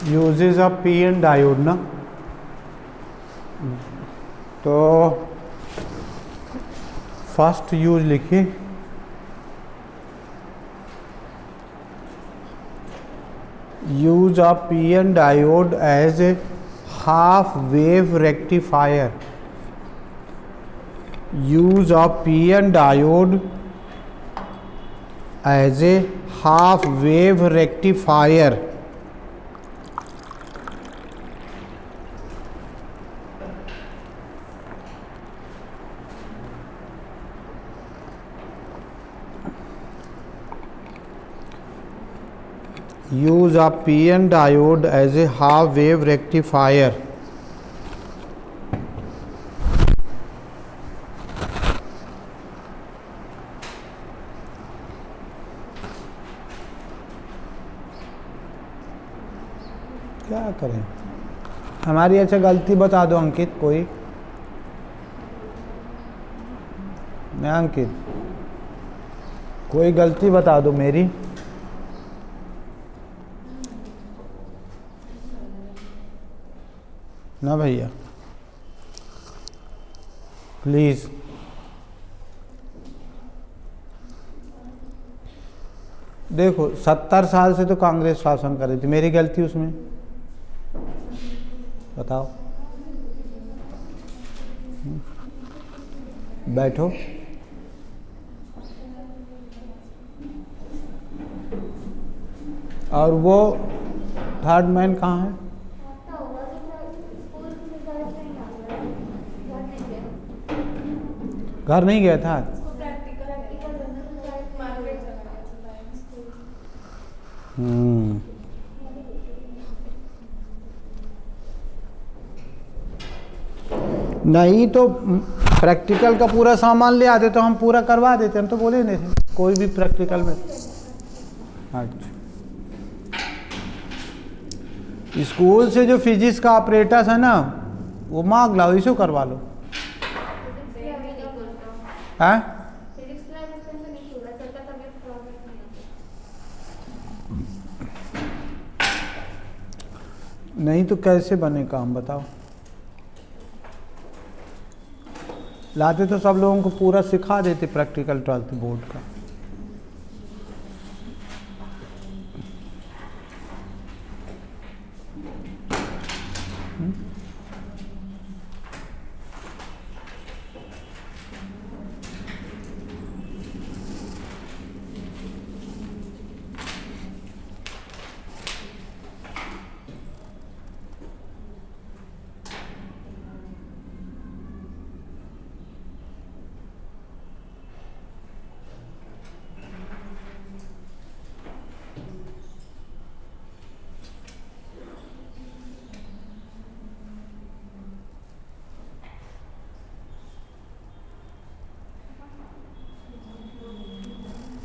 Uses of P N diode ना, तो first use लिखिए, use of P N diode as a half wave rectifier, use of P N diode as a half wave rectifier, use of PN diode as a half wave rectifier, क्या करें हमारी। अच्छा गलती बता दो अंकित, कोई नहीं अंकित, कोई गलती बता दो मेरी। ना भैया प्लीज, देखो 70 साल से तो कांग्रेस शासन कर रही थी, मेरी गलती उसमें बताओ। बैठो, और वो थर्ड मैन कहाँ है? घर नहीं गया था। नहीं तो प्रैक्टिकल का पूरा सामान ले आते तो हम पूरा करवा देते, हम तो बोले नहीं थे कोई भी प्रैक्टिकल में। अच्छा, स्कूल से जो फिजिक्स का ऑपरेटर्स है ना, वो मांग लाओ, इसे करवा लो। हाँ नहीं तो कैसे बने काम बताओ। लाते तो सब लोगों को पूरा सिखा देते प्रैक्टिकल 12th बोर्ड का।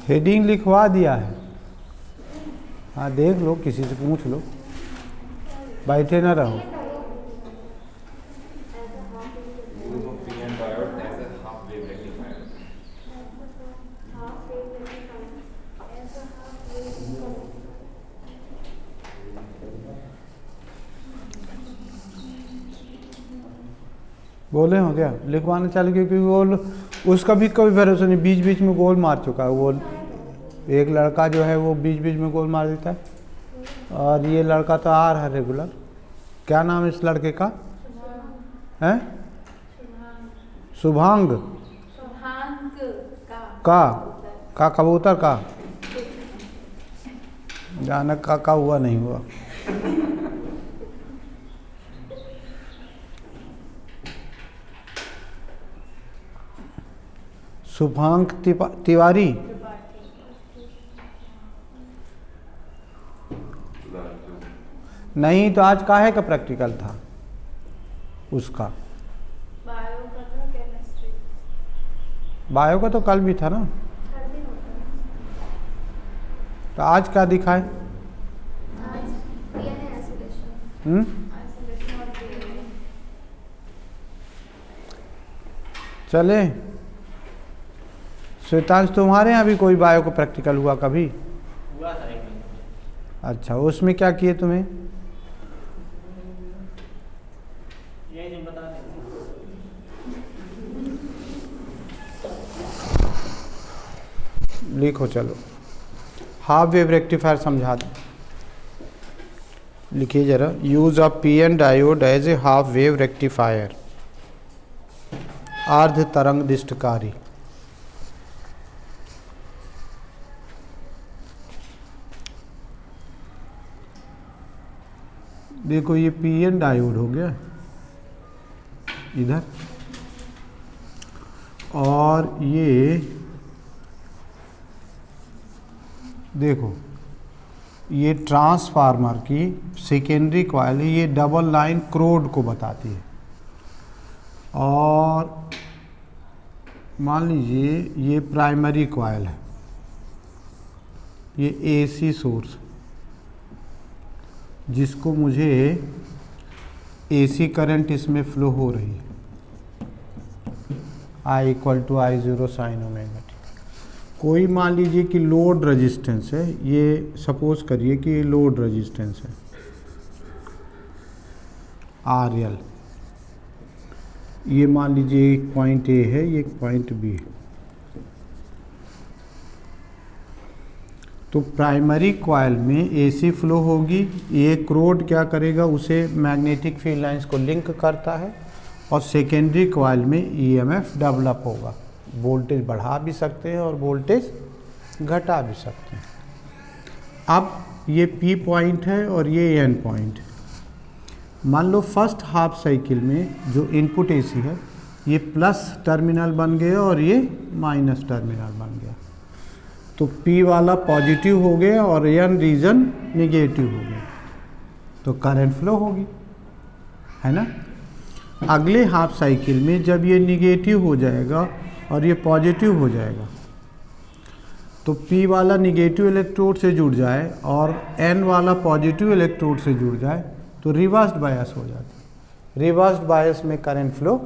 हेडिंग लिखवा दिया है, हाँ देख लो, किसी से पूछ लो, बैठे ना रहो। बोले हो क्या लिखवाना चालू, क्योंकि वो उसका भी कभी भरोसा नहीं, बीच बीच में गोल मार चुका है वो। एक लड़का जो है वो बीच बीच में गोल मार देता है, और ये लड़का तो आ रहा है रेगुलर। क्या नाम है इस लड़के का? है शुभांग का कबूतर का जानक का हुआ नहीं हुआ। शुभांक तिवारी, नहीं तो आज काहे का प्रैक्टिकल था उसका? बायो का था, केमिस्ट्री। बायो का तो कल भी था ना, हर दिन होता है। तो आज क्या दिखाए? आज डीएनए आइसोलेशन। आइसोलेशन और डीएनए। चले श्वेतांश, तुम्हारे यहाँ भी कोई बायो का प्रैक्टिकल हुआ कभी? हुआ था एक दिन। अच्छा, उसमें क्या किए तुम्हें? यही बता दें। लिखो चलो, हाफ वेव रेक्टिफायर समझा दो। लिखिए जरा, use of PN diode as a half wave rectifier, अर्ध तरंग दिष्टकारी। देखो ये पीएन डायोड हो गया इधर, और ये देखो ये ट्रांसफार्मर की सेकेंडरी कॉइल है, ये डबल लाइन क्रोड को बताती है। और मान लीजिए ये प्राइमरी कॉइल है, ये एसी सोर्स जिसको मुझे एसी करंट इसमें फ्लो हो रही है, I = I0 sin omega T. कोई मान लीजिए कि लोड रेजिस्टेंस है, ये सपोज करिए कि ये लोड रेजिस्टेंस है RL, ये मान लीजिए एक पॉइंट ए है, ये एक पॉइंट बी है। तो प्राइमरी कॉइल में एसी फ्लो होगी, ये क्रोड क्या करेगा, उसे मैग्नेटिक फील्ड लाइंस को लिंक करता है, और सेकेंडरी कॉइल में ईएमएफ डेवलप होगा। वोल्टेज बढ़ा भी सकते हैं और वोल्टेज घटा भी सकते हैं। अब ये पी पॉइंट है और ये एन पॉइंट है। मान लो फर्स्ट हाफ साइकिल में जो इनपुट एसी है, ये प्लस टर्मिनल बन गया और ये माइनस टर्मिनल बन गया, तो P वाला पॉजिटिव हो गया और एन रीजन निगेटिव हो गया, तो करंट फ्लो होगी, है ना। अगले हाफ साइकिल में जब ये निगेटिव हो जाएगा और ये पॉजिटिव हो जाएगा, तो P वाला निगेटिव इलेक्ट्रोड से जुड़ जाए और N वाला पॉजिटिव इलेक्ट्रोड से जुड़ जाए, तो रिवर्स्ड बायस हो जाती है। रिवर्स्ड बायस में करंट फ्लो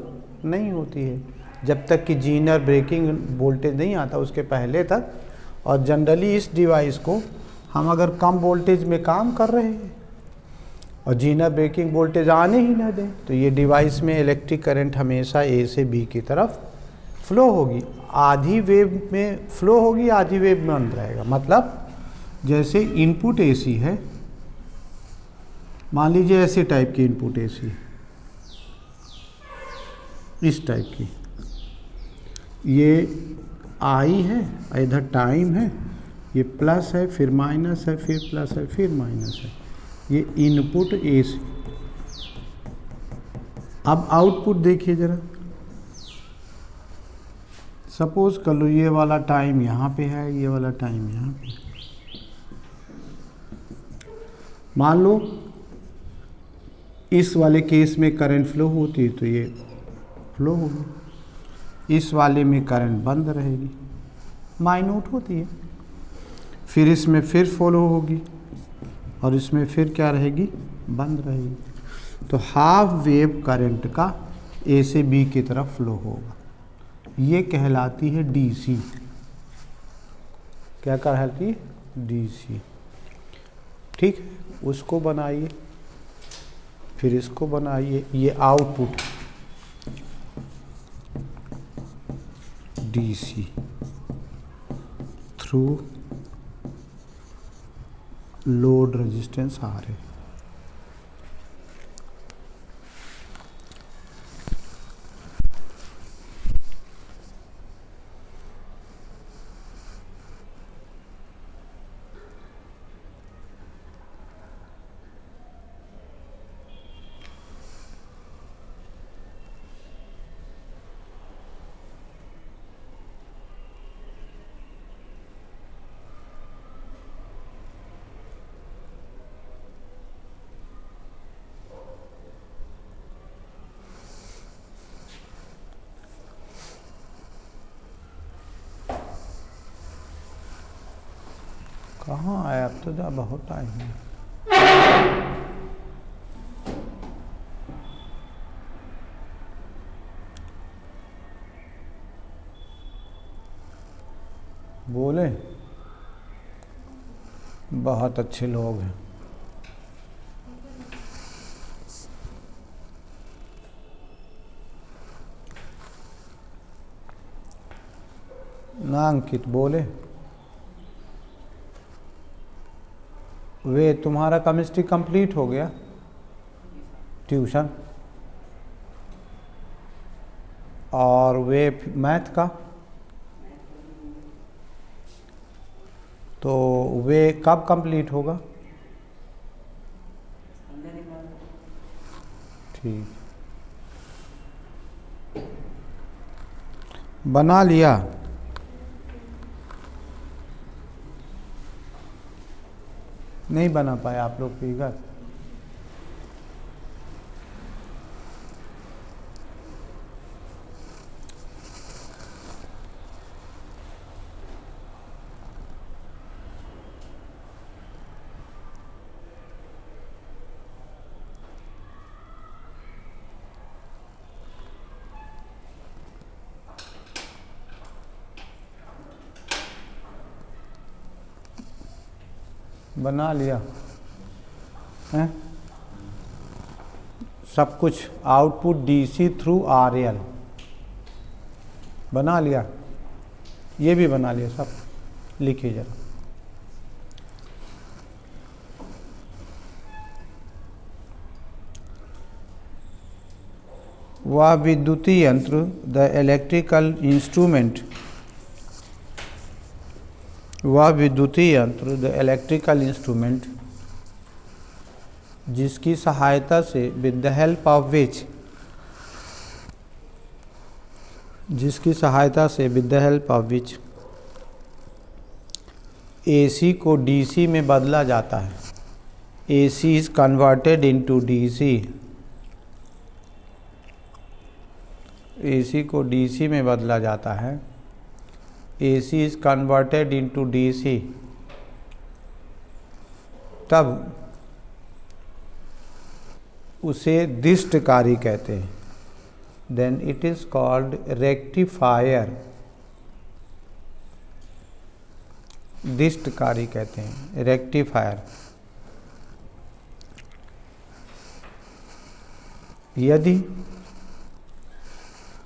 नहीं होती है जब तक कि जीनर ब्रेकिंग वोल्टेज नहीं आता, उसके पहले तक। और जनरली इस डिवाइस को हम अगर कम वोल्टेज में काम कर रहे हैं और जीनर ब्रेकिंग वोल्टेज आने ही ना दें, तो ये डिवाइस में इलेक्ट्रिक करंट हमेशा ए से बी की तरफ फ्लो होगी। आधी वेव में फ्लो होगी, आधी वेव में बंद रहेगा। मतलब जैसे इनपुट एसी है, मान लीजिए ऐसे टाइप की इनपुट एसी, इस टाइप की, ये आई है, इधर टाइम है, ये प्लस है, फिर माइनस है, फिर प्लस है, फिर माइनस है, ये इनपुट एसी। अब आउटपुट देखिए जरा, सपोज कर लो ये वाला टाइम यहाँ पे है, ये वाला टाइम यहाँ पे। मान लो इस वाले केस में करंट फ्लो होती है तो ये फ्लो होगी, इस वाले में करंट बंद रहेगी, माइन्यूट होती है। फिर इसमें फिर फ्लो होगी और इसमें फिर क्या रहेगी, बंद रहेगी। तो हाफ वेव करंट का ए से बी की तरफ फ्लो होगा, ये कहलाती है डीसी। क्या कहलाती है, डीसी। ठीक है, उसको बनाइए, फिर इसको बनाइए, ये output DC through load resistance आ रहे। कहाँ आया, अब तो जा बहुत टाइम है। बोले बहुत अच्छे लोग हैं। ना अंकित बोले। वे तुम्हारा केमिस्ट्री कंप्लीट हो गया ट्यूशन, और वे मैथ का, तो वे कब कंप्लीट होगा? ठीक, बना लिया। नहीं बना पाए आप लोग फिगर? बना लिया हैं? सब कुछ आउटपुट डीसी थ्रू आरएल बना लिया, ये भी बना लिया सब, लिखिए जरा। वह विद्युतीय यंत्र द इलेक्ट्रिकल इंस्ट्रूमेंट, वह विद्युतीय यंत्र द इलेक्ट्रिकल इंस्ट्रूमेंट जिसकी सहायता से with the help of which, जिसकी सहायता से with the help of which AC को डीसी में बदला जाता है। AC is converted into DC, AC को डीसी में बदला जाता है। AC is converted into DC, तब उसे दिष्टकारी कहते हैं। Then it is called rectifier, दिष्टकारी कहते हैं, रेक्टिफायर। यदि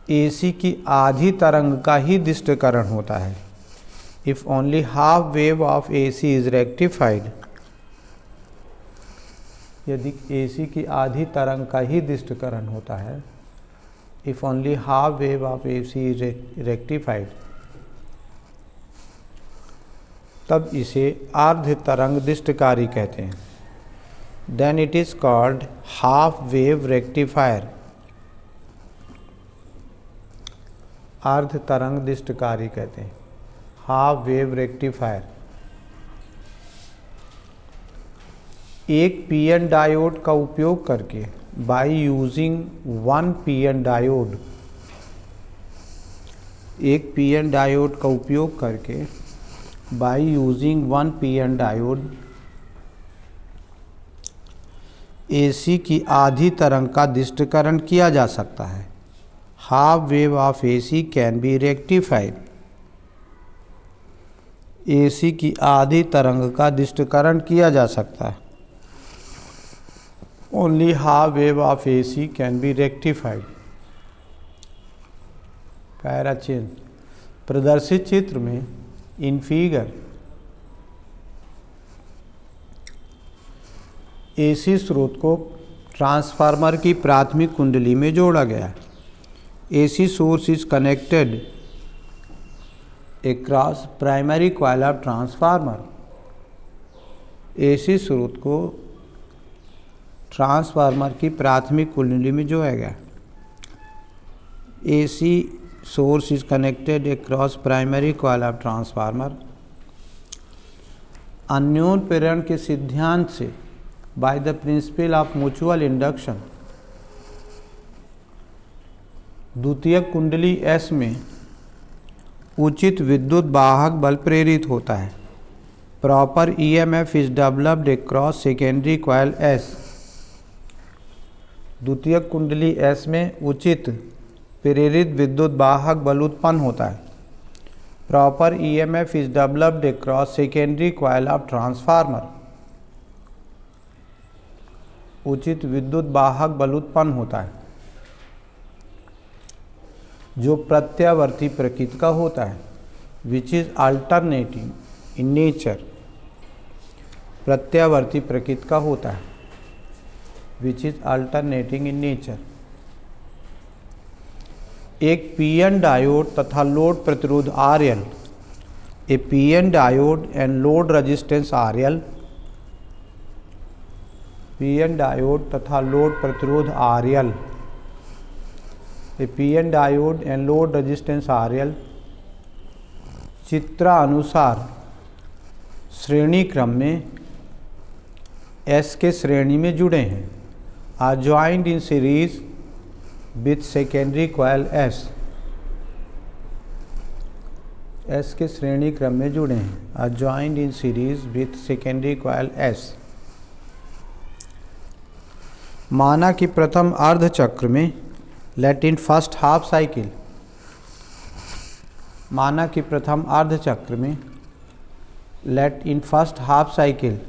AC की आधी तरंग का ही दिष्टकरण होता है, if only half wave of AC is rectified, यदि AC की आधी तरंग का ही दिष्टकरण होता है, if only half wave of AC is rectified, तब इसे अर्ध तरंग दिष्टकारी कहते हैं। Then it is called half wave rectifier, अर्ध तरंग दिष्टकारी कहते हैं, हाफ वेव रेक्टिफायर। एक पीएन डायोड का उपयोग करके, by using one PN diode, एक पीएन डायोड का उपयोग करके, by using one PN diode AC की आधी तरंग का दिष्टकरण किया जा सकता है। Half wave of AC can be rectified, AC की आधी तरंग का दिष्टकरण किया जा सकता है। Only half wave of AC can be rectified. Para change. प्रदर्शित चित्र में इन फिगर AC स्रोत को ट्रांसफार्मर की प्राथमिक कुंडली में जोड़ा गया है। AC source is connected across primary coil of transformer, AC स्रोत को ट्रांसफार्मर की प्राथमिक कुंडली में जोड़ा गया। AC source is connected across primary coil of transformer, अन्योन प्रेरण के सिद्धांत से by the principle of mutual induction, द्वितीयक कुंडली S में उचित विद्युत वाहक बल प्रेरित होता है। Proper EMF is developed across secondary coil S, द्वितीयक कुंडली S में उचित प्रेरित विद्युत वाहक बल उत्पन्न होता है। Proper EMF is developed across secondary coil of transformer, उचित विद्युत वाहक बल उत्पन्न होता है जो प्रत्यावर्ती प्रकृति का होता है। Which is alternating in nature, प्रत्यावर्ती प्रकृति का होता है, which is alternating in nature. एक पीएन डायोड तथा लोड प्रतिरोध RL, a PN diode and load resistance RL, PN diode तथा लोड प्रतिरोध RL, a PN diode and load resistance RL चित्रानुसार श्रेणी क्रम में S के श्रेणी में जुड़े हैं, are joined in series with secondary coil S, S के श्रेणी क्रम में जुड़े हैं, are joined in series with secondary coil S। माना कि प्रथम अर्ध चक्र में let in first half cycle, माना कि प्रथम अर्ध चक्र में let in first half cycle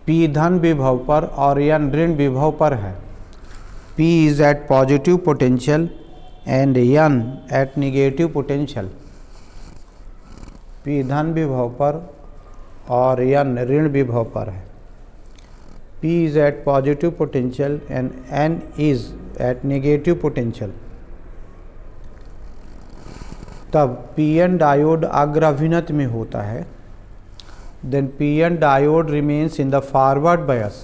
P धन विभव पर और N ऋण विभव पर है। P is at positive potential and N at negative potential. P धन विभव पर और N ऋण विभव पर है। P is at positive potential and N is at negative potential. तब PN डायोड अग्राभिनत में होता है, then PN diode remains in the forward bias,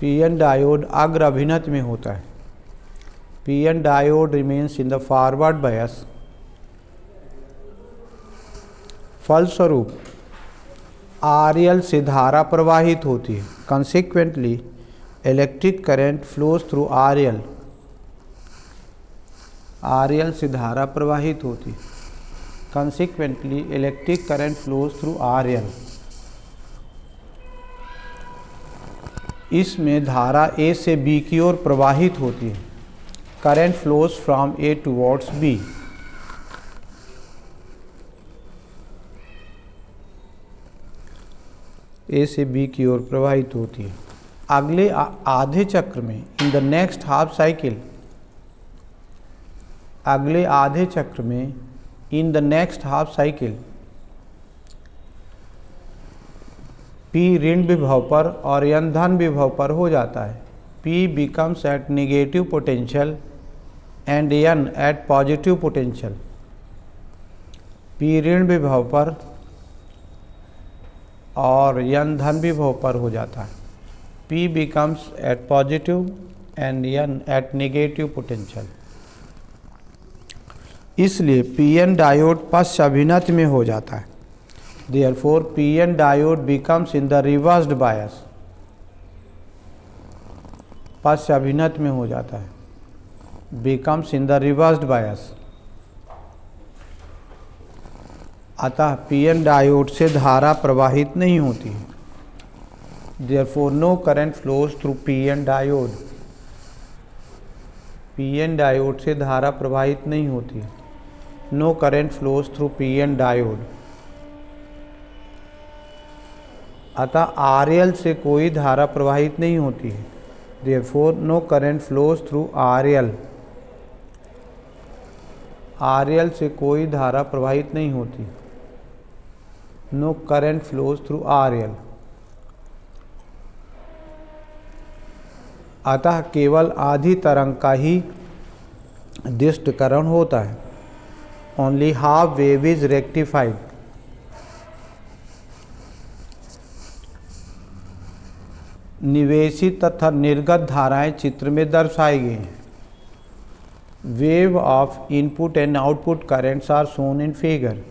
PN diode अग्राभिनत में होता है, PN diode remains in the forward bias। फलस्वरूप RL से धारा प्रवाहित होती है, consequently electric current flows through RL, RL से धारा प्रवाहित होती है, consequently electric current flows through RL। इसमें धारा A से B की ओर प्रवाहित होती है, current flows from A towards B। A से B की ओर प्रवाहित होती है। अगले आधे चक्र में in the next half cycle, अगले आधे चक्र में in the next half cycle P ऋण विभव पर और N धन विभव पर हो जाता है। P becomes at negative potential and N at positive potential। P ऋण विभव पर और N धन विभव पर हो जाता है। P becomes at positive and N at negative potential। इसलिए PN डायोड पश्चाभिनत में हो जाता है। Therefore PN diode becomes in the reversed bias, पश्चाभिनत में हो जाता है, becomes in the reversed bias। अतः PN डायोड से धारा प्रवाहित नहीं होती है। Therefore no current flows through PN diode, PN diode से धारा प्रवाहित नहीं होती है। No current flows through PN diode. अतः RL से कोई धारा प्रवाहित नहीं होती है। Therefore no current flows through RL, RL से कोई धारा प्रवाहित नहीं होती। No current flows through RL। अतः केवल आधी तरंग का ही दिष्टकरण होता है। Only half wave is rectified। निवेशित तथा निर्गत धाराएं चित्र में दर्शाई गई हैं। Wave of input and output currents are shown in figure.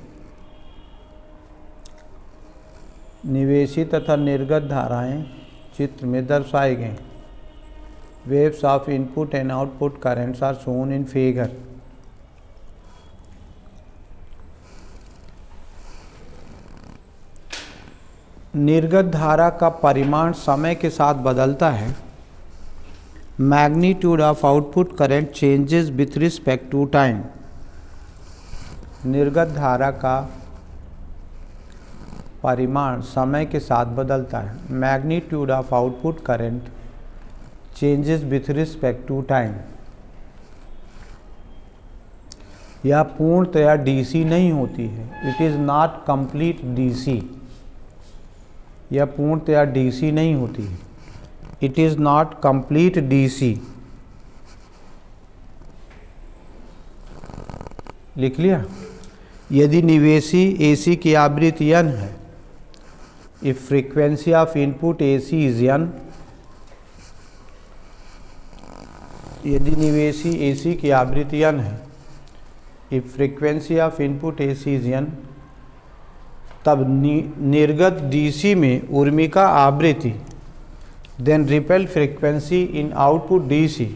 निवेशित तथा निर्गत धाराएं चित्र में दर्शाई गई। Waves of input and output currents are shown in figure. निर्गत धारा का परिमाण समय के साथ बदलता है। Magnitude of output current changes with respect to time. निर्गत धारा का परिमाण समय के साथ बदलता है। Magnitude of output current changes with respect to time. यह पूर्णतया डीसी नहीं होती है। It is not complete DC. यह पूर्णतया डीसी नहीं होती है। It is not complete DC. लिख लिया। यदि निवेशी एसी की आवृत्ति n है, if frequency of input AC is n, यदि निवेशी एसी की आवृत्ति n है, if frequency of input AC is n, तब निर्गत डीसी में उर्मिका आवृत्ति, then ripple frequency in output DC,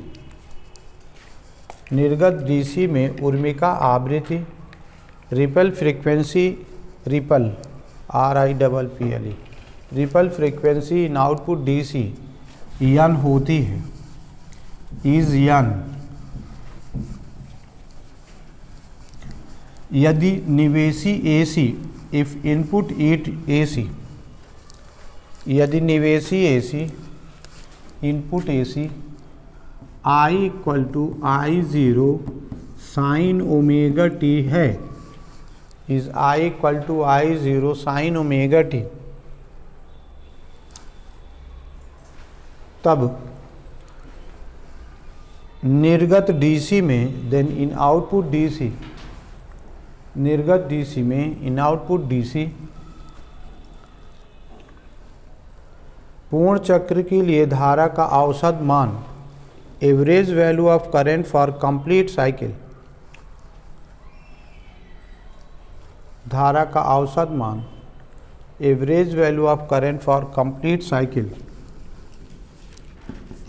निर्गत डीसी में उर्मिका आवृत्ति, ripple frequency, ripple RIPPLE, ripple frequency in output DC n होती है, इज n। यदि निवेशी AC, if input it AC, यदि निवेशी AC, input AC I equal to I0 sine omega T है, is I equal to I0 sine omega T, तब निर्गत DC में, देन इन आउटपुट डीसी, निर्गत डीसी में इन आउटपुट डीसी, पूर्ण चक्र के लिए धारा का औसत मान, average value of current for complete cycle, धारा का औसत मान, average value of current for complete cycle,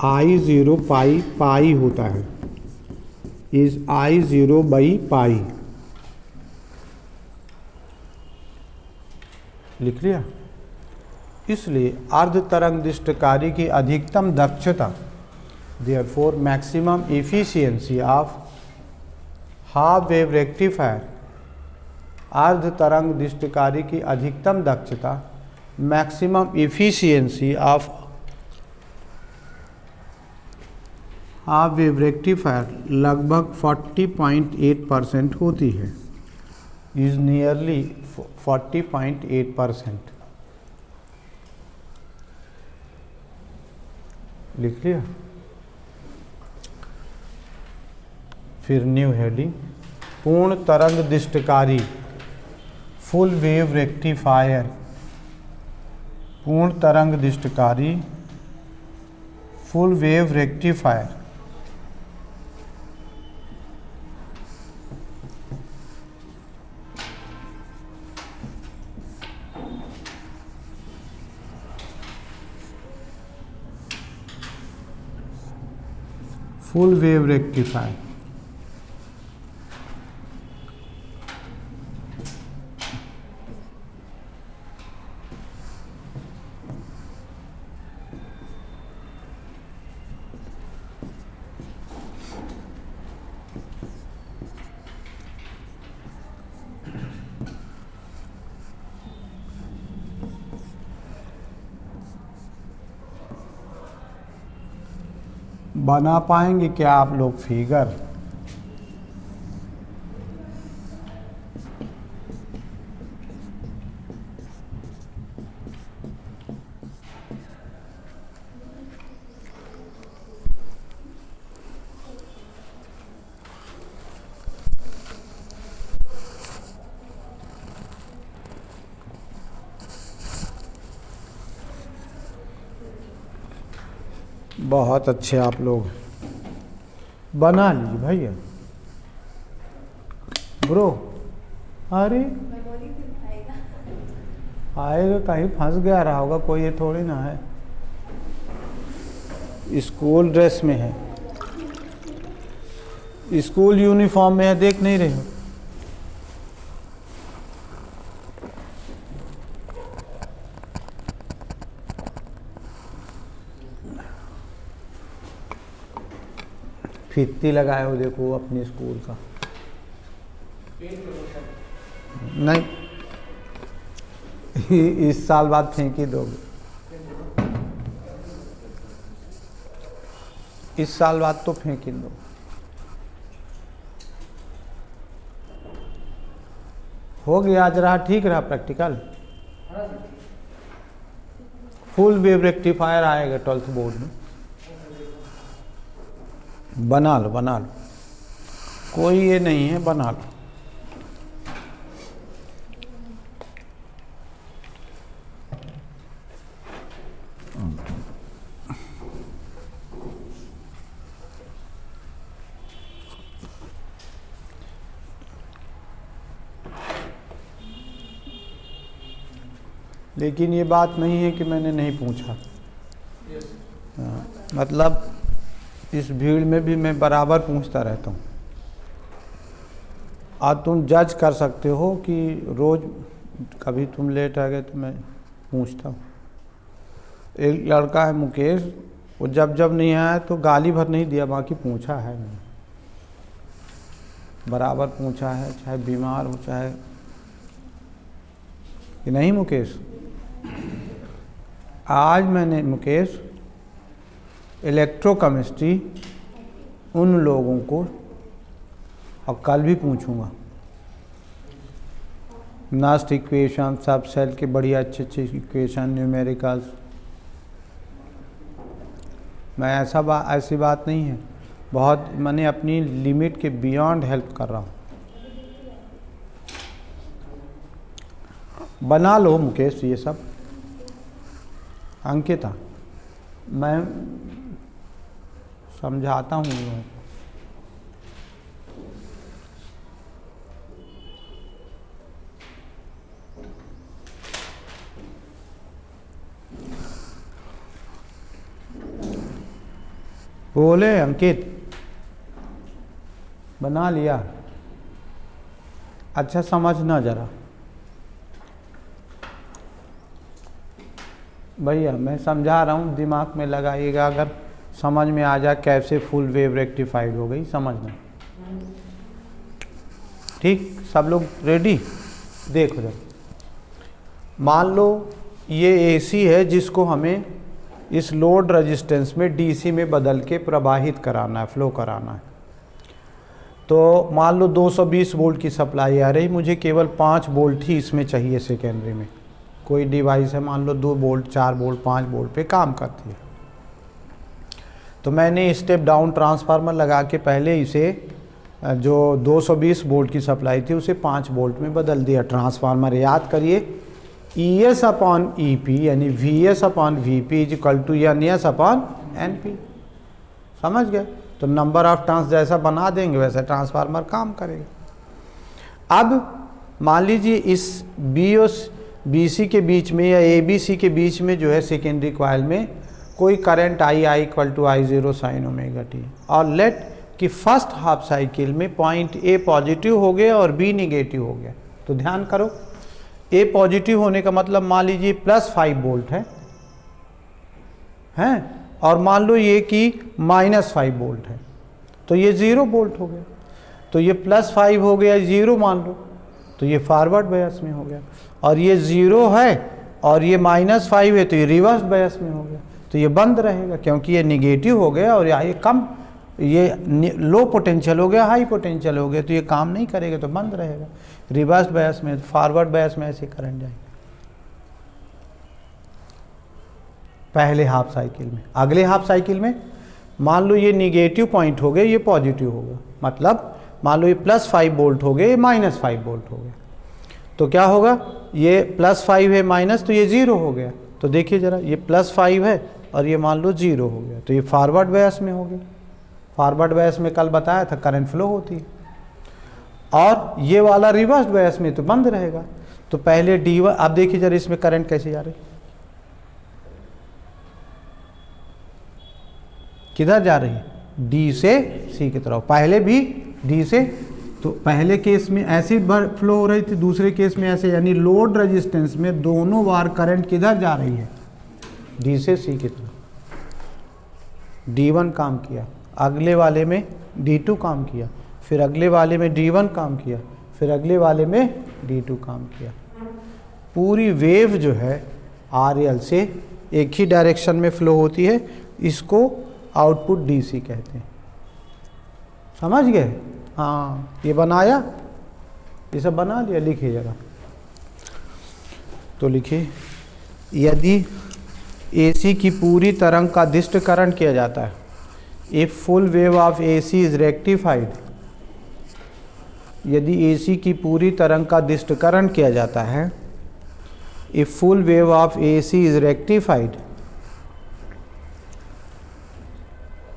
I0 पाई होता है, इज I0 बाई पाई। लिख लिया। इसलिए अर्ध तरंग दृष्टिकारी की अधिकतम दक्षता, therefore maximum efficiency of half wave rectifier, अर्ध तरंग दृष्टिकारी की अधिकतम दक्षता, maximum efficiency of half wave rectifier लगभग 40.8% होती है, इज नियरली 40.8%। लिख लिया। फिर न्यू हेडिंग, पूर्ण तरंग दृष्टिकारी, फुल वेव रेक्टिफायर, पूर्ण तरंग दृष्टिकारी, full wave rectifier, full wave rectifier, बना पाएंगे क्या आप लोग फिगर? बहुत अच्छे आप लोग, बना लीजिए भैया ब्रो। अरे आएगा, कहीं फंस गया रहा होगा कोई, ये थोड़ी ना है, स्कूल ड्रेस में है, स्कूल यूनिफॉर्म में है, देख नहीं रहे हो? फित्ती लगाए हो देखो अपने स्कूल का। नहीं, इस साल बाद फेंक ही दोगे, इस साल बाद तो फेंक ही दो। हो गया आज रहा, ठीक रहा प्रैक्टिकल। फुल वेव रेक्टिफायर आएगा 12th बोर्ड में, बना लो बना लो, कोई ये नहीं है, बना लो। लेकिन ये बात नहीं है कि मैंने नहीं पूछा। मतलब इस भीड़ में भी मैं बराबर पूछता रहता हूँ। आज तुम जज कर सकते हो कि रोज़ कभी तुम लेट आ गए तो मैं पूछता हूँ। एक लड़का है मुकेश, वो जब नहीं आया तो गाली भर नहीं दिया, बाकी पूछा है मैंने, बराबर पूछा है, चाहे बीमार हो चाहे कि नहीं। मुकेश आज मैंने मुकेश इलेक्ट्रोकेमिस्ट्री उन लोगों को, और कल भी पूछूंगा, नास्ट इक्वेशन, सब सेल के बढ़िया अच्छे इक्वेशन, न्यूमेरिकल्स। मैं ऐसी बात नहीं है, बहुत मैंने अपनी लिमिट के बियॉन्ड हेल्प कर रहा हूँ। बना लो मुकेश ये सब। अंकिता, मैं समझाता हूँ लोगों को। बोले अंकित, बना लिया? अच्छा समझना जरा भैया, मैं समझा रहा हूँ, दिमाग में लगाइएगा, अगर समझ में आ जाए कैसे फुल वेव रेक्टिफाइड हो गई, समझना। ठीक, सब लोग रेडी? देखो जब मान लो ये एसी है जिसको हमें इस लोड रेजिस्टेंस में डीसी में बदल के प्रवाहित कराना है, फ्लो कराना है। तो मान लो 220 वोल्ट की सप्लाई आ रही, मुझे केवल 5 वोल्ट ही इसमें चाहिए सेकेंडरी में। कोई डिवाइस है मान लो 2 वोल्ट 4 वोल्ट 5 वोल्ट पे काम करती है, तो मैंने स्टेप डाउन ट्रांसफार्मर लगा के पहले इसे जो 220 वोल्ट की सप्लाई थी उसे 5 वोल्ट में बदल दिया ट्रांसफार्मर। याद करिए ES अपॉन EP यानी VS upon VP is equal to NS upon NP। समझ गए? तो नंबर ऑफ टर्न्स जैसा बना देंगे वैसा ट्रांसफार्मर काम करेगा। अब मान लीजिए इस B और BC के बीच में या ABC के बीच में जो है सेकेंडरी कॉइल में कोई current I equal to I0 sine omega t, और लेट कि फर्स्ट हाफ साइकिल में पॉइंट A पॉजिटिव हो गया और B निगेटिव हो गया। तो ध्यान करो, A पॉजिटिव होने का मतलब मान लीजिए +5 वोल्ट है और मान लो ये कि -5 वोल्ट है, तो ये 0 वोल्ट हो गया। तो ये +5 हो गया 0 मान लो, तो ये फॉरवर्ड बायस में हो गया, और ये 0 है और ये -5 है तो ये रिवर्स बायस में हो गया। तो ये बंद रहेगा क्योंकि ये निगेटिव हो गया और ये कम, ये लो पोटेंशियल हो गया हाई पोटेंशियल हो गया, तो ये काम नहीं करेगा तो बंद रहेगा। रिवर्स बायस में, फॉरवर्ड बायस में ऐसे करंट जाएगा पहले हाफ साइकिल में। अगले हाफ साइकिल में मान लो ये निगेटिव पॉइंट हो गया, ये पॉजिटिव हो गया, मतलब मान लो ये +5 वोल्ट हो गया, ये -5 वोल्ट हो गया। तो क्या होगा, ये +5 है माइनस, तो ये 0 हो गया। तो देखिए जरा, ये +5 है और ये मान लो 0 हो गया, तो ये फॉरवर्ड बायस में हो गया। फॉरवर्ड बायस में कल बताया था करंट फ्लो होती है, और ये वाला रिवर्स बायस में तो बंद रहेगा। तो पहले D1, अब देखिए जरा इसमें करंट कैसे जा रही, किधर जा रही है, D से C की तरफ। पहले भी D से, तो पहले केस में ऐसे फ्लो हो रही थी, दूसरे केस में ऐसे, यानी लोड रेजिस्टेंस में दोनों बार करंट किधर जा रही है, D से C की तरफ। D1 काम किया, अगले वाले में D2 काम किया, फिर अगले वाले में D1 काम किया, फिर अगले वाले में D2 काम किया। पूरी वेव जो है RL से एक ही डायरेक्शन में फ्लो होती है, इसको आउटपुट DC कहते हैं। समझ गए? हाँ, ये बनाया ये सब बना लिया, लिखिए जरा। तो लिखिए, यदि AC की पूरी तरंग का दिष्टकरण किया जाता है, if full wave of AC is rectified, यदि AC की पूरी तरंग का दिष्टकरण किया जाता है, if full wave of AC is rectified,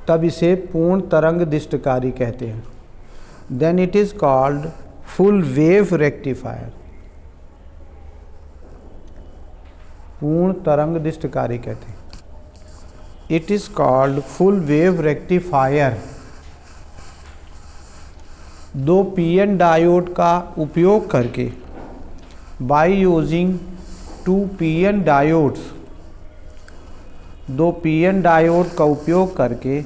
तब इसे पूर्ण तरंग दिष्टकारी कहते हैं। Then it is called full wave rectifier, पूर्ण तरंग दिष्टकारी कहते हैं। It is called full wave rectifier. 2 PN diode का उपयोग करके, by using 2 PN diodes, 2 PN diode का उपयोग करके,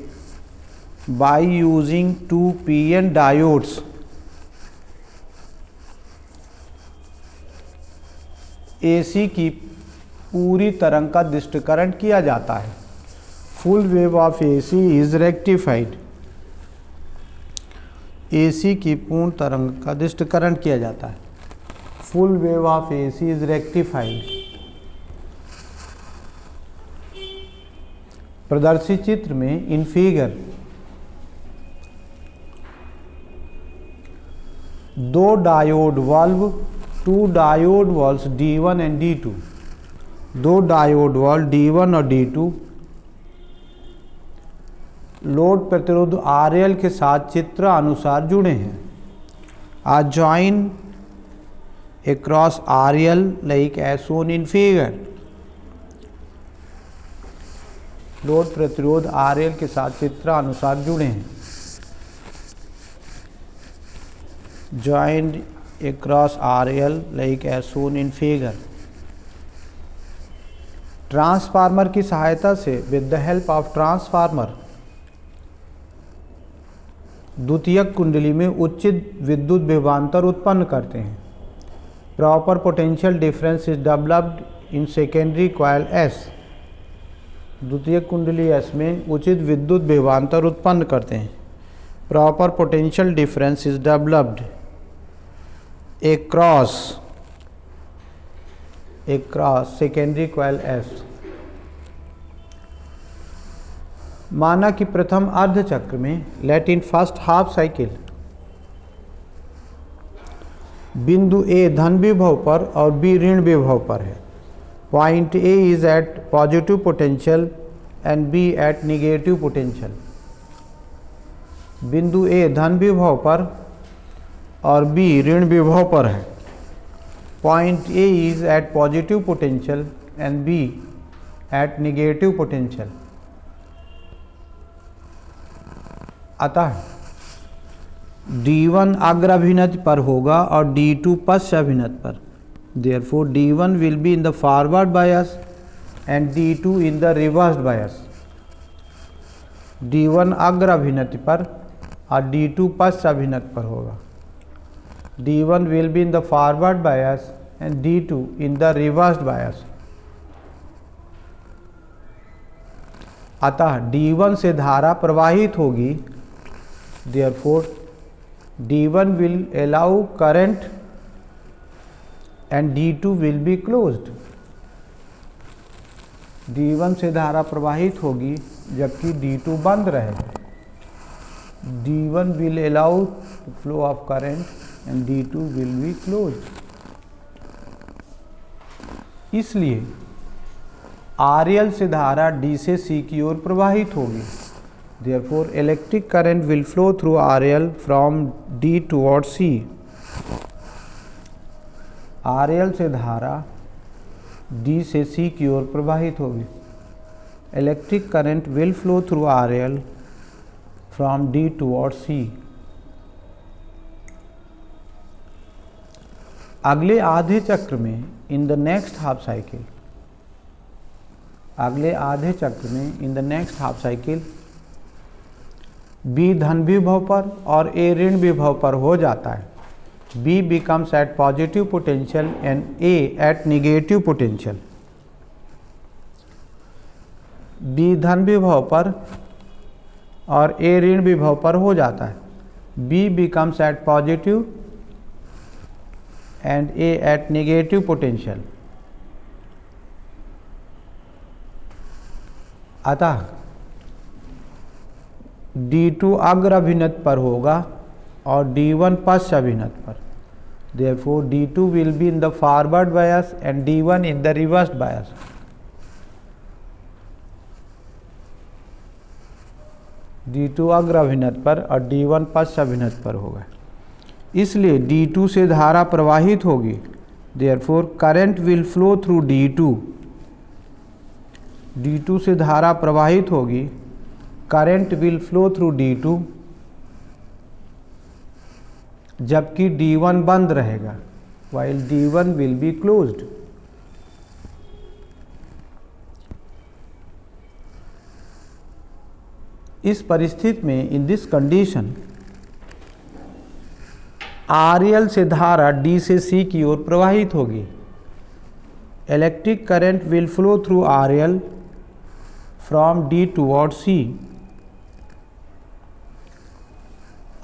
by using 2 PN diodes, AC की पूरी तरंग का दिष्टकरण किया जाता है। Full wave of AC is rectified, AC की पूर्ण तरंग का दिष्टकरण किया जाता है। Full wave of AC is rectified. प्रदर्शित चित्र में in figure 2 diode valve, 2 diode valves D1 and D2, 2 diode valve D1 और D2 लोड प्रतिरोध RL के साथ चित्र अनुसार जुड़े हैं। Are join across RL like as shown in figure। Load प्रतिरोध RL के साथ चित्र अनुसार जुड़े हैं। joined across RL like as shown in figure। Transformer की सहायता से, with the help of transformer, द्वितीयक कुंडली में उचित विद्युत विभवांतर उत्पन्न करते हैं। Proper potential difference is developed in secondary coil S। द्वितीयक कुंडली S में उचित विद्युत विभवांतर उत्पन्न करते हैं। Proper potential difference is developed across secondary coil S। माना कि प्रथम अर्ध चक्र में, let in first half cycle, बिंदु A धन विभव पर और B ऋण विभव पर है। Point A is at positive potential and B at negative potential. बिंदु A धन विभव पर और B ऋण विभव पर है। Point A is at positive potential and B at negative potential. अतः D1 अग्राभिनति पर होगा और D2 पश्चाभिनति पर। Therefore D1 will be in the forward bias and D2 in the reversed bias। D1 अग्राभिनति पर और D2 पश्चाभिनति पर होगा। D1 will be in the forward bias and D2 in the reversed bias। अतः D1 से धारा प्रवाहित होगी। Therefore D1 will allow current and D2 will be closed। D1 से धारा प्रवाहित होगी जबकि D2 बंद रहेगा। D1 will allow flow of current and D2 will be closed। इसलिए RL से धारा D से C की ओर प्रवाहित होगी। Therefore electric current will flow through RL from D towards C। RL से धारा D से C की ओर प्रवाहित होगी। Electric current will flow through RL from D towards C। अगले आधे चक्र में, in the next half cycle, अगले आधे चक्र में in the next half cycle, B धन विभव पर और A ऋण विभव पर हो जाता है। B becomes at positive potential and A at negative potential। B धन विभव पर और A ऋण विभव पर हो जाता है। B becomes at positive and A at negative potential। अतः D2 अग्र अभिनत पर होगा और D1 पश्च अभिनत पर। Therefore D2 will be in the forward bias and D1 in the reverse bias। D2 अग्र अभिनत पर और D1 पश्च अभिनत पर होगा, इसलिए D2 से धारा प्रवाहित होगी। Therefore current will flow through D2। D2 से धारा प्रवाहित होगी, current will flow through D2, जबकि D1 बंद रहेगा, while D1 will be closed। इस परिस्थिति में इन दिस कंडीशन RL से धारा D से C की ओर प्रवाहित होगी। Electric current will flow through RL from D toward C।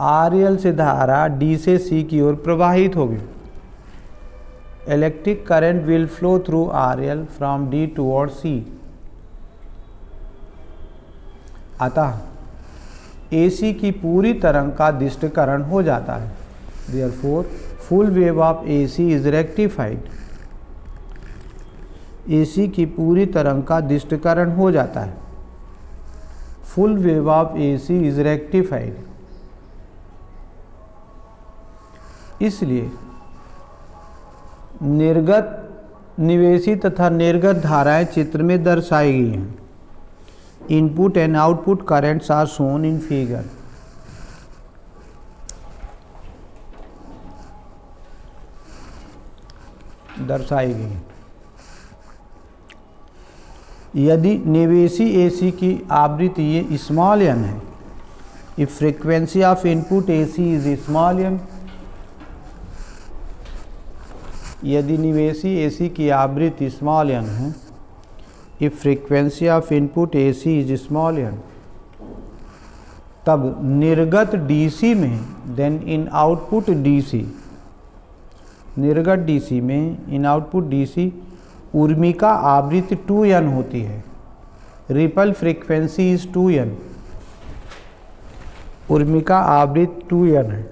RL से धारा D से C की ओर प्रवाहित होगी। Electric current will flow through RL from D toward C। अतः AC की पूरी तरंग का दिष्टकरण हो जाता है। Therefore full wave of AC is rectified। AC की पूरी तरंग का दिष्टकरण हो जाता है। Full wave of AC is rectified। इसलिए निर्गत निवेशी तथा निर्गत धाराएं चित्र में दर्शाई गई हैं। Input and output currents are shown in figure. दर्शाई गई। यदि निवेशी AC की आवृत्ति ये स्मॉल n है, if frequency of input AC is small n, यदि निवेशी AC की आवृत्ति स्मॉल n है, if frequency of input AC is small n, तब निर्गत DC में देन इन आउटपुट DC, निर्गत DC में इन आउटपुट DC ऊर्मिका आवृत्ति 2n होती है। Ripple frequency is 2n। ऊर्मिका आवृत्ति 2n है,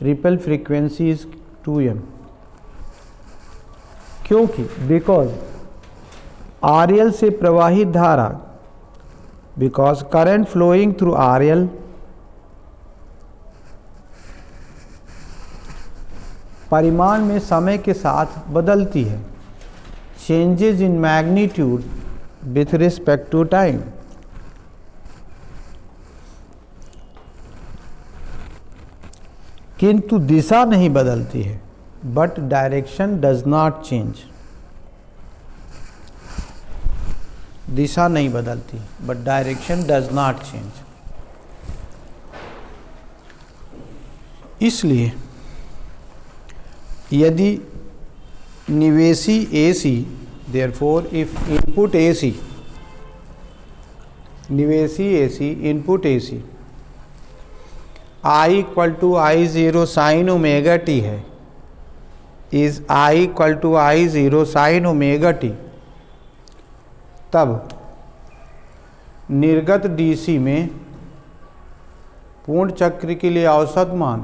रिपल फ्रीक्वेंसी इज 2n। क्योंकि बिकॉज RL से प्रवाहित धारा, because current flowing through RL परिमाण में समय के साथ बदलती है। Changes in magnitude with respect to time. किंतु दिशा नहीं बदलती है, but direction does not change. दिशा नहीं बदलती but direction does not change. इसलिए यदि निवेशी AC, therefore if input AC, निवेशी AC input AC I equal to I0 sine omega t है, is I equal to I0 sine omega t, तब निर्गत DC में पूर्ण चक्र के लिए औसत मान,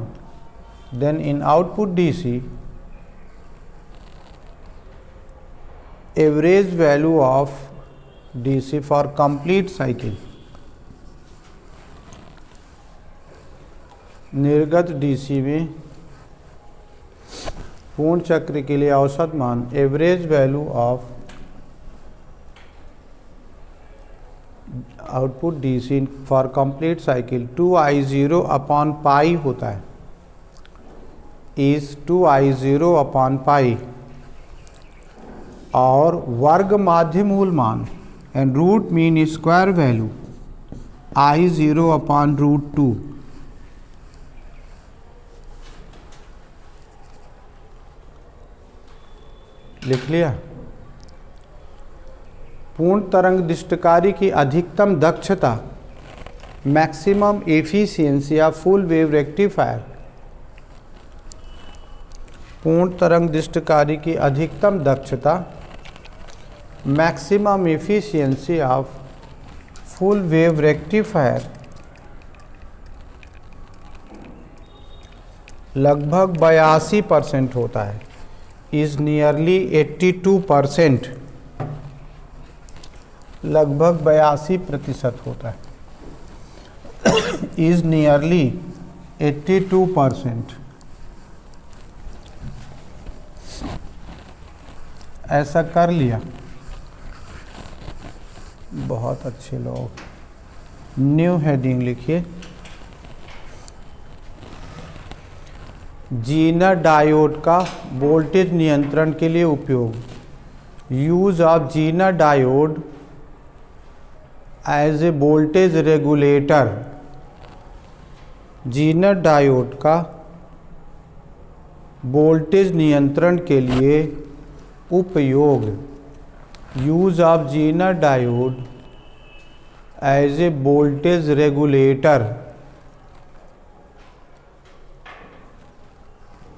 then in output DC average value of DC for complete cycle. निर्गत DC में पूर्ण चक्र के लिए औसत मान, average value of output DC for complete cycle 2I0 upon pi होता है, इज 2I0 अपॉन पाई, और वर्ग माध्य मूल मान and root mean square value I0 upon root 2। लिख लिया। पूर्ण तरंग दिष्टकारी की अधिकतम दक्षता, maximum efficiency of full wave rectifier पूर्ण तरंग दृष्टिकारी की अधिकतम दक्षता, maximum efficiency of full wave rectifier लगभग 82% होता है, इज नियरली 82%, लगभग 82% होता है, इज नियरली 82%। ऐसा कर लिया, बहुत अच्छे लोग। न्यू हेडिंग लिखिए, जीनर डायोड का वोल्टेज नियंत्रण के लिए उपयोग, use of zener diode as a voltage regulator. Zener diode का वोल्टेज नियंत्रण के लिए उपयोग, use of zener diode as a voltage regulator.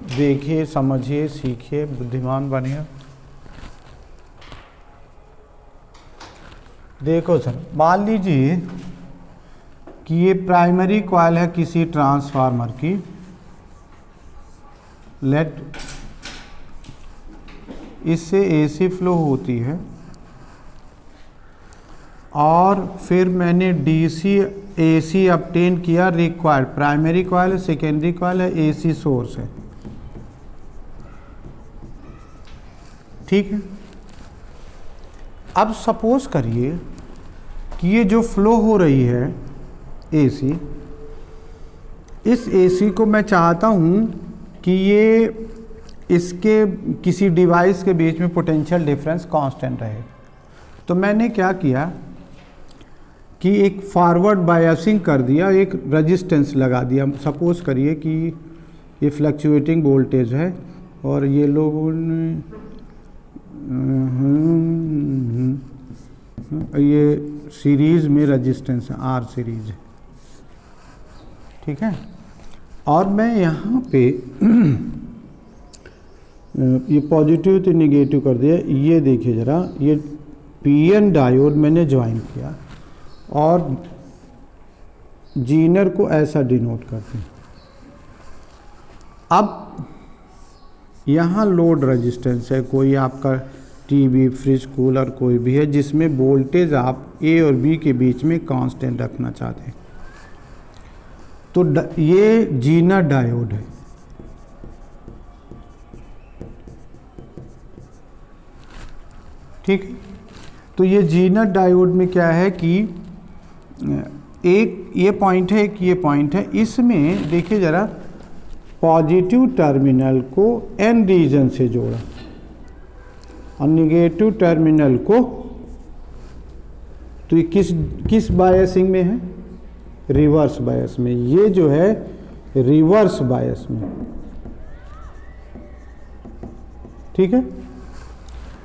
देखिए, समझिए, सीखिए, बुद्धिमान बनिए। देखो सर, मान लीजिए कि ये प्राइमरी कॉइल है किसी ट्रांसफार्मर की, लेट इससे एसी फ्लो होती है, और फिर मैंने डीसी एसी ऑब्टेन किया रिक्वायर्ड। प्राइमरी कॉइल है, सेकेंडरी कॉइल है, एसी सोर्स है, ठीक है। अब सपोज करिए कि ये जो फ्लो हो रही है एसी, इस एसी को मैं चाहता हूँ कि ये इसके किसी डिवाइस के बीच में पोटेंशियल डिफरेंस कांस्टेंट रहे। तो मैंने क्या किया कि एक फॉरवर्ड बायसिंग कर दिया, एक रेजिस्टेंस लगा दिया। सपोज करिए कि ये फ्लक्चुएटिंग वोल्टेज है और ये लोगों ने ये सीरीज में रेजिस्टेंस है, आर सीरीज है, ठीक है। और मैं यहाँ पे ये पॉजिटिव तो निगेटिव कर दिया। ये देखिए ज़रा, ये पीएन डायोड मैंने ज्वाइन किया और जीनर को ऐसा डिनोट करते हैं। अब यहाँ लोड रेजिस्टेंस है, कोई आपका टीवी, फ्रिज, कूलर कोई भी है, जिसमें वोल्टेज आप ए और बी के बीच में कांस्टेंट रखना चाहते हैं। तो ये जीनर डायोड है, ठीक है। तो ये जीनर डायोड में क्या है कि एक ये पॉइंट है, एक ये पॉइंट है। इसमें देखिए ज़रा, पॉजिटिव टर्मिनल को एन रीजन से जोड़ा और निगेटिव टर्मिनल को, तो ये किस बायसिंग में है? रिवर्स बायस में। ये जो है रिवर्स बायस में, ठीक है,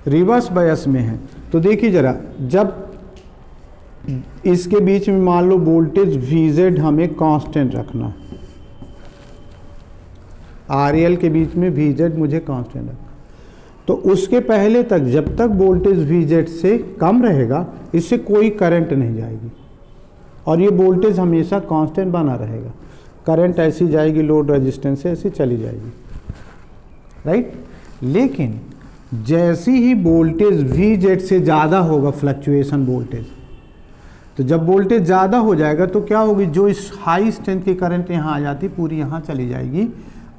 रिवर्स बायस में है। तो देखिए ज़रा, जब इसके बीच में मान लो वोल्टेज VZ हमें कांस्टेंट रखना है, RL के बीच में VZ मुझे कांस्टेंट रखना, तो उसके पहले तक जब तक वोल्टेज VZ से कम रहेगा, इससे कोई करंट नहीं जाएगी और ये वोल्टेज हमेशा कांस्टेंट बना रहेगा। करंट ऐसी जाएगी लोड रेजिस्टेंस से, ऐसी चली जाएगी, राइट। लेकिन जैसी ही वोल्टेज VZ से ज़्यादा होगा, फ्लक्चुएशन वोल्टेज, तो जब वोल्टेज ज़्यादा हो जाएगा तो क्या होगी, जो इस हाई स्ट्रेंथ की करंट यहाँ आ जाती पूरी यहाँ चली जाएगी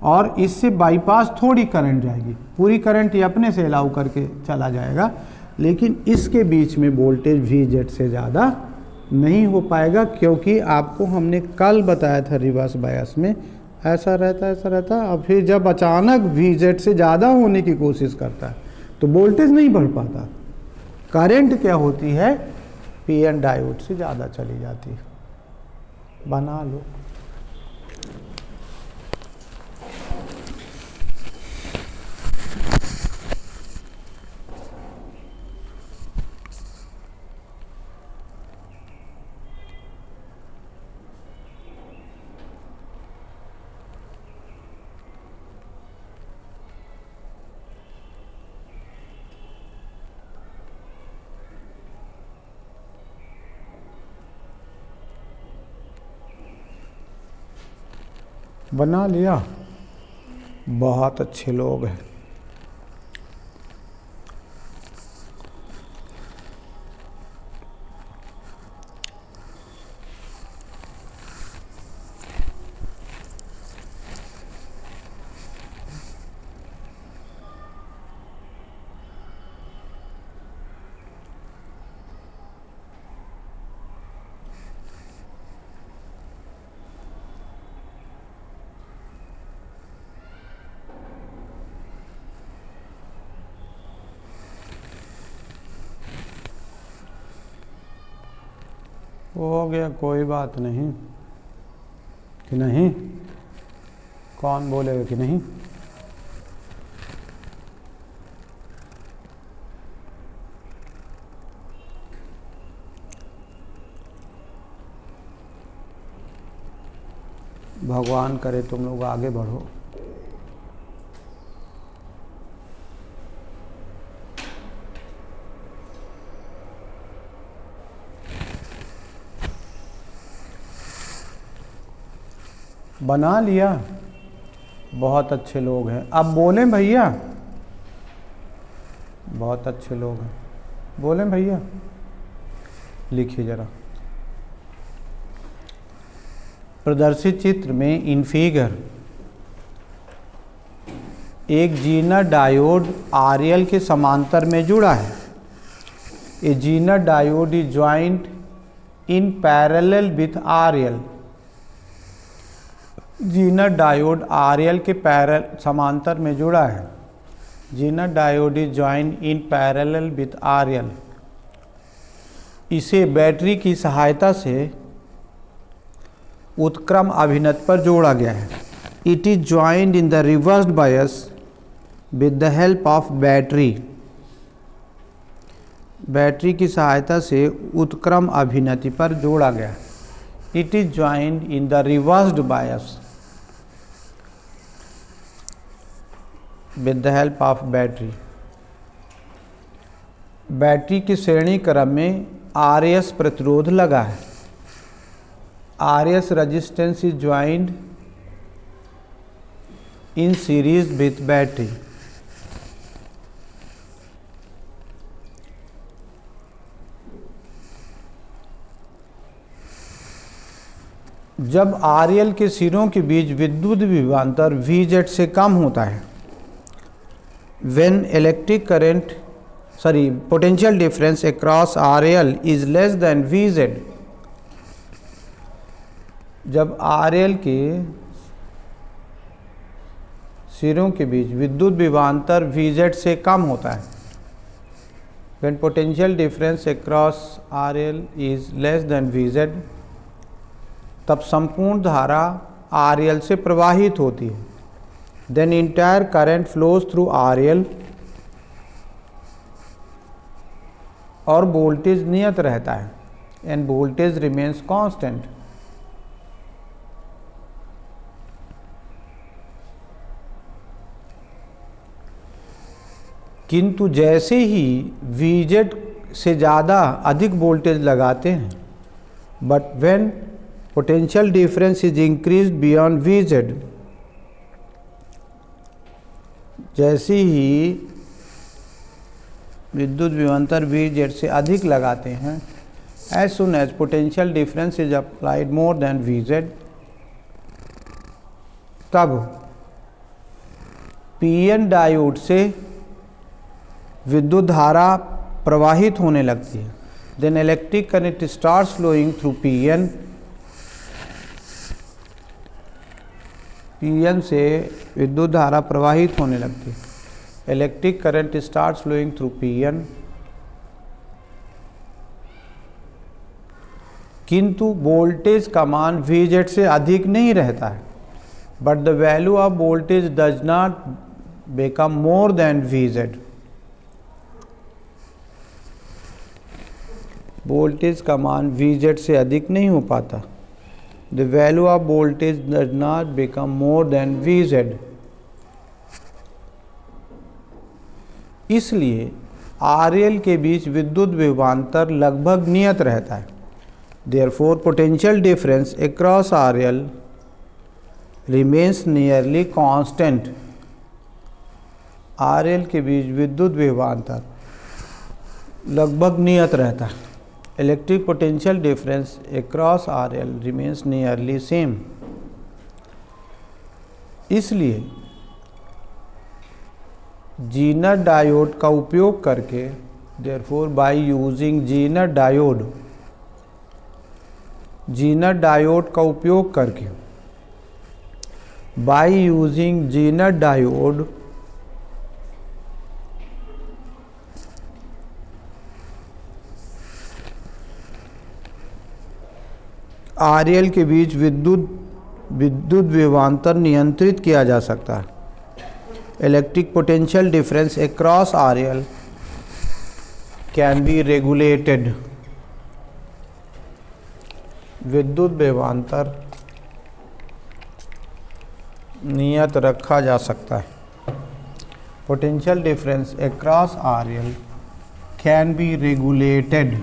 और इससे बाईपास थोड़ी करंट जाएगी, पूरी करंट ये अपने से अलाउ करके चला जाएगा। लेकिन इसके बीच में वोल्टेज VZ से ज़्यादा नहीं हो पाएगा, क्योंकि आपको हमने कल बताया था रिवर्स बायस में ऐसा रहता है। और फिर जब अचानक VZ से ज़्यादा होने की कोशिश करता है तो वोल्टेज नहीं बढ़ पाता, करंट क्या होती है, पीएन डायोड से ज़्यादा चली जाती है। बना लो। बना लिया, बहुत अच्छे लोग हैं। हो गया, कोई बात नहीं। कि नहीं? कौन बोलेगा कि नहीं? भगवान करे तुम लोग आगे बढ़ो। बना लिया, बहुत अच्छे लोग हैं। अब बोलें भैया, बहुत अच्छे लोग हैं, बोलें भैया। लिखिए जरा। प्रदर्शित चित्र में इन फिगर एक जीनर डायोड आरएल के समांतर में जुड़ा है। A zener diode is joint in parallel with RL. Zener diode RL के समांतर में जुड़ा है। Zener diode is joint in parallel with RL. इसे बैटरी की सहायता से उत्क्रम अभिनत पर जोड़ा गया है। It is joint in the reversed bias with the help of battery. Battery की सहायता से उत्क्रम अभिनति पर जोड़ा गया। It is joint in the reversed bias with the help of battery. Battery की श्रेणी क्रम में आरएस प्रतिरोध लगा है। RS resistance is joint in series with battery. जब आरएल के सिरों के बीच विद्युत विभवांतर VZ से कम होता है, when electric current potential difference across RL is less than VZ, जब RL के सिरों के बीच विद्युत विभवांतर VZ से कम होता है, when potential difference across RL is less than VZ, तब संपूर्ण धारा RL से प्रवाहित होती है। Then entire current flows through RL और वोल्टेज नियत रहता है, and voltage remains constant। किंतु जैसे ही VZ से ज़्यादा अधिक वोल्टेज लगाते हैं, but when potential difference is increased beyond VZ, जैसे ही विद्युत विभवांतर VZ से अधिक लगाते हैं, as soon as potential difference is applied more than VZ, तब PN डायोड से विद्युत धारा प्रवाहित होने लगती है। Then electric current starts flowing through PN। PN से विद्युत धारा प्रवाहित होने लगती है। Electric current starts flowing through PN। किंतु वोल्टेज का मान VZ से अधिक नहीं रहता है, but the value of voltage does not become more than VZ। Voltage का मान VZ से अधिक नहीं हो पाता। The value of voltage does not become more than VZ। इसलिए RL के बीच विद्युत विभवांतर लगभग नियत रहता है। Therefore, potential difference across RL remains nearly constant. R L के बीच विद्युत विभवांतर लगभग नियत रहता है। Electric potential difference across R L remains nearly same. इसलिए जीनर डायोड का उपयोग करके, therefore by using Zener diode का उपयोग करके, by using Zener diode RL के बीच विद्युत विभवांतर नियंत्रित किया जा सकता है। Electric potential difference across RL can be regulated. विद्युत विभवांतर नियत रखा जा सकता है। Potential difference across RL can be regulated.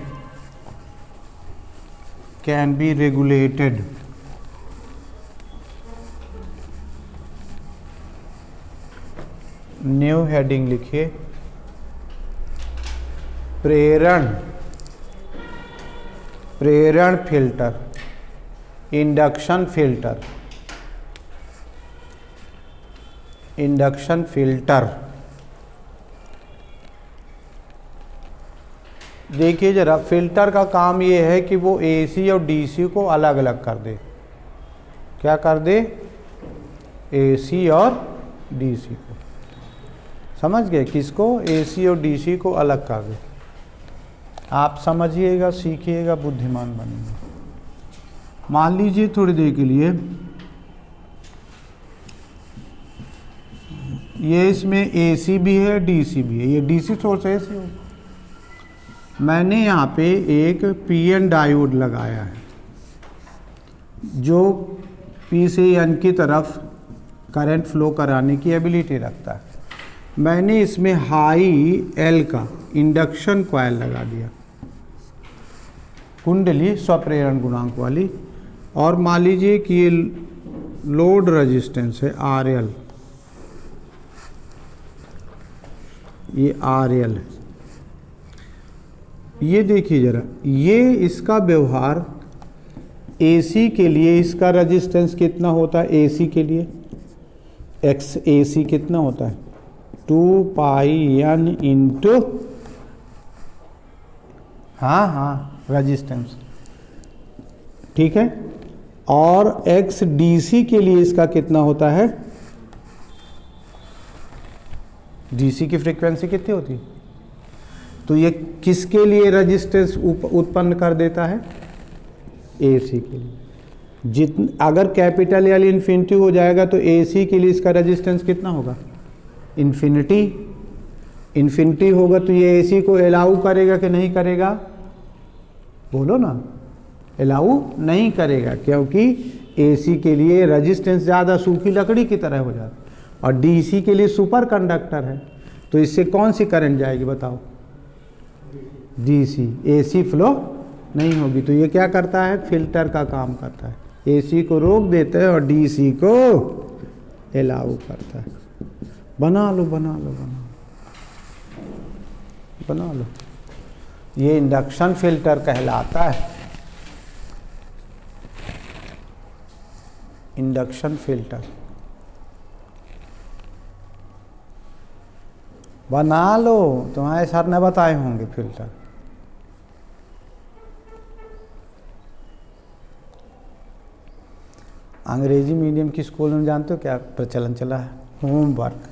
New heading लिखिए, प्रेरण फिल्टर, इंडक्शन फिल्टर। देखिए जरा, फिल्टर का काम ये है कि वो एसी और डीसी को अलग अलग कर दे। क्या कर दे? एसी और डीसी को। समझ गए? किसको? एसी और डीसी को अलग कर दे। आप समझिएगा, सीखिएगा, बुद्धिमान बनेंगे। मान लीजिए थोड़ी देर के लिए ये इसमें एसी भी है, डीसी भी है। ये डीसी सोर्स है, एसी हो। मैंने यहाँ पे एक पीएन डायोड लगाया है जो पी से एन की तरफ करंट फ्लो कराने की एबिलिटी रखता है। मैंने इसमें हाई एल का इंडक्शन कॉइल लगा दिया, कुंडली स्वप्रेरण गुणांक वाली। और मान लीजिए कि ये लोड रेजिस्टेंस है आर एल, ये आर एल है। ये देखिए जरा, ये इसका व्यवहार एसी के लिए, इसका रेजिस्टेंस कितना होता है एसी के लिए? एक्स एसी कितना होता है? 2 पाई एन इंटू, हाँ रेजिस्टेंस, ठीक है। और एक्स डीसी के लिए इसका कितना होता है? डीसी की फ्रीक्वेंसी कितनी होती है? तो ये किसके लिए रेजिस्टेंस उत्पन्न कर देता है? एसी के लिए। अगर कैपिटल एल इन्फिनिटी हो जाएगा तो एसी के लिए इसका रेजिस्टेंस कितना होगा? इन्फिनिटी। इन्फिनिटी होगा तो ये एसी को अलाउ करेगा कि नहीं करेगा? बोलो ना, अलाउ नहीं करेगा, क्योंकि एसी के लिए रेजिस्टेंस ज़्यादा सूखी लकड़ी की तरह हो जाता है और डीसी के लिए सुपर कंडक्टर है। तो इससे कौन सी करंट जाएगी बताओ? डीसी। एसी फ्लो नहीं होगी। तो ये क्या करता है? फिल्टर का काम करता है। एसी को रोक देता है और डीसी को अलाउ करता है। बना लो। ये इंडक्शन फिल्टर कहलाता है। इंडक्शन फिल्टर बना लो, तुम्हारे सर ने बताए होंगे फिल्टर। अंग्रेजी मीडियम की स्कूल में जानते हो क्या प्रचलन चला है? होमवर्क।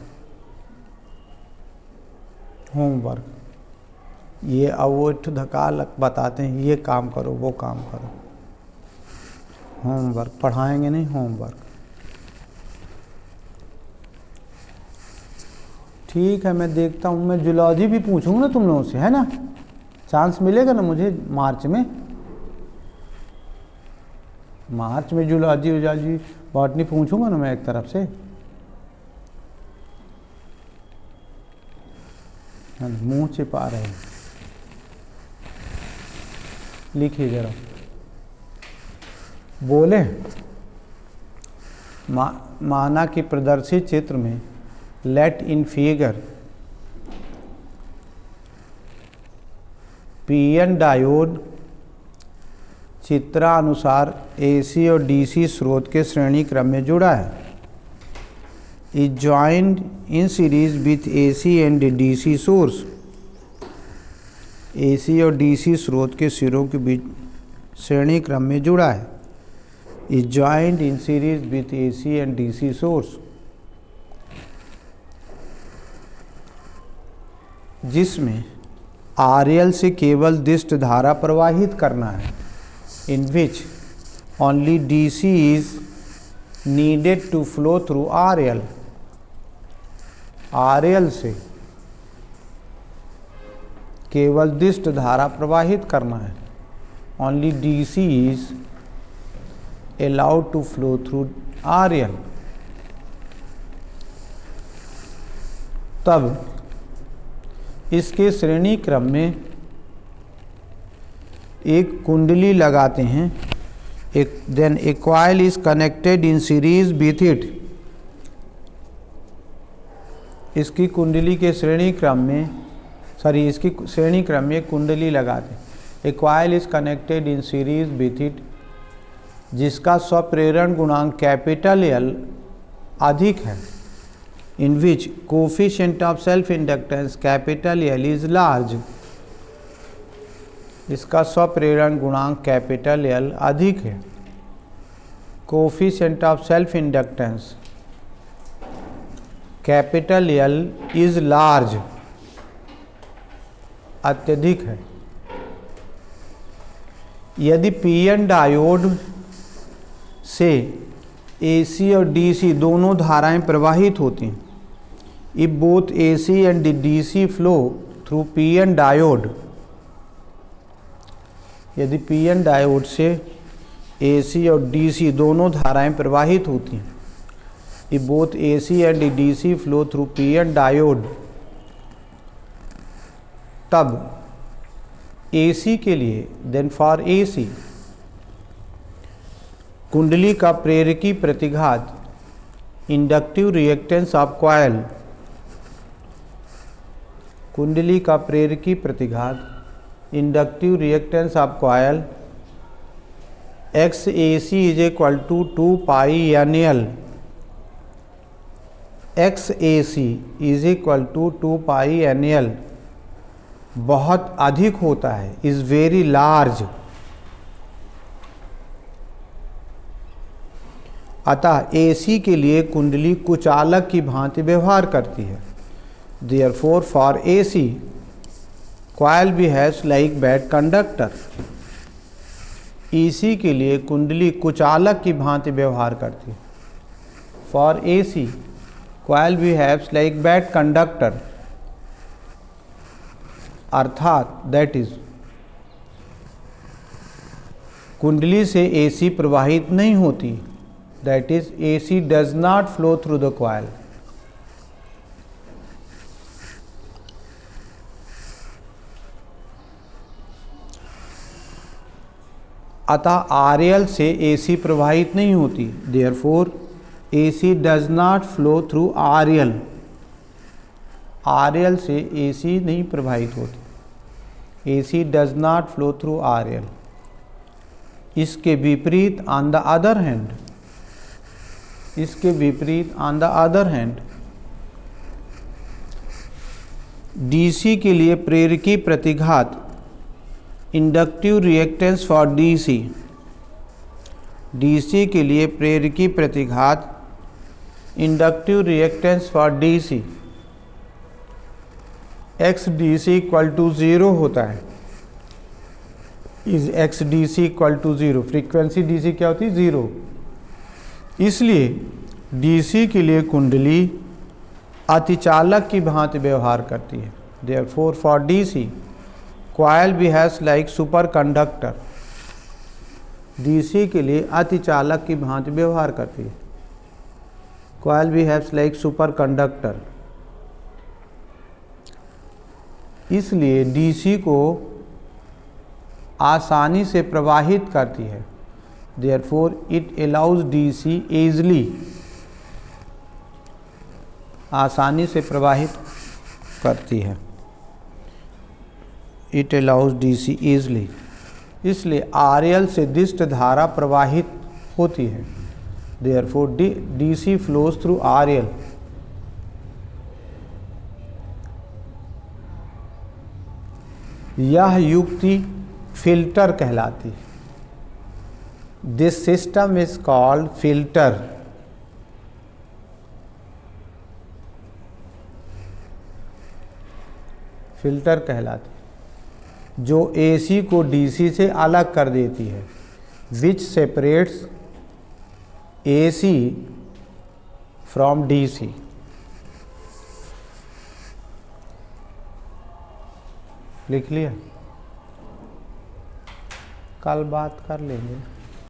ये अब वो धक्का बताते हैं, ये काम करो, वो काम करो। होमवर्क पढ़ाएंगे नहीं, होमवर्क। ठीक है, मैं देखता हूँ। मैं जूलॉजी भी पूछूंगा ना तुम लोगों से, है ना? चांस मिलेगा ना मुझे मार्च में? जूलॉजी बॉटनी पूछूंगा ना मैं एक तरफ से। मुंह छिपा रहे हैं। लिखिए जरा, बोले माना कि प्रदर्शित चित्र में let in figure PN diode चित्रानुसार एसी और डीसी स्रोत के श्रेणी क्रम में जुड़ा है, is joined in series with AC and DC source. AC और डीसी स्रोत के सिरों के बीच श्रेणी क्रम में जुड़ा है, is joined in series with AC and DC source, जिसमें आरएल से केवल दिष्ट धारा प्रवाहित करना है, in which only DC is needed to flow through RL। RL से केवल दिष्ट धारा प्रवाहित करना है, only DC is allowed to flow through RL। तब इसके श्रेणी क्रम में एक कुंडली लगाते हैं, then a coil is connected in series with it. इसकी कुंडली के श्रेणी क्रम में इसकी श्रेणी क्रम में एक कुंडली लगाते हैं, a coil is connected in series with it, जिसका स्वप्रेरण गुणांक कैपिटल एल अधिक है, in which coefficient of self inductance capital L is large. इसका स्वप्रेरण गुणांक कैपिटल एल अधिक है, coefficient of self inductance capital L is large, अत्यधिक है। यदि पीएन डायोड से एसी और डीसी दोनों धाराएं प्रवाहित होती हैं, if both AC and DC flow through PN diode, यदि पीएन डायोड से एसी और डीसी दोनों धाराएं प्रवाहित होती हैं, if both AC and DC flow through PN diode, तब एसी के लिए, देन फॉर एसी, कुंडली का प्रेरकी प्रतिघात इंडक्टिव रिएक्टेंस ऑफ कॉइल, कुंडली का प्रेरकी प्रतिघात inductive reactance of coil X A C is equal to 2 pi N L, X A C is equal to 2 pi N L बहुत अधिक होता है, इज वेरी लार्ज। अतः एसी के लिए कुंडली कुचालक की भांति व्यवहार करती है, therefore for AC coil behaves like bad conductor. AC के लिए कुंडली कुचालक की भांति व्यवहार करती है, for AC coil behaves like bad conductor, अर्थात दैट इज कुंडली से एसी प्रवाहित नहीं होती, that is AC does not flow through the coil. अतः आरएल से एसी प्रवाहित नहीं होती, therefore AC does not flow through RL, RL से एसी नहीं प्रवाहित होती, AC does not flow through RL. इसके विपरीत ऑन द अदर हैंड, इसके विपरीत on the other hand, DC के लिए प्रेरकी प्रतिघात inductive reactance for DC, DC के लिए प्रेरकी प्रतिघात inductive reactance for DC X D C equal to 0 होता है, is X D C equal to 0, frequency DC क्या होती है 0। इसलिए डीसी के लिए कुंडली अतिचालक की भांति व्यवहार करती है, therefore for DC coil behaves like super conductor, DC के लिए अतिचालक की भांति व्यवहार करती है, coil behaves like super conductor. इसलिए डीसी को आसानी से प्रवाहित करती है, therefore it allows DC easily, आसानी से प्रवाहित करती है। इट अलाउज डीसी ईजली, इसलिए आरएल से दिष्ट धारा प्रवाहित होती है। Therefore DC flows through RL. यह युक्ति फिल्टर कहलाती है। This system is called filter. Filter कहलाती है, जो एसी को डीसी से अलग कर देती है। Which separates AC from DC. लिख लिया, कल बात कर लेंगे।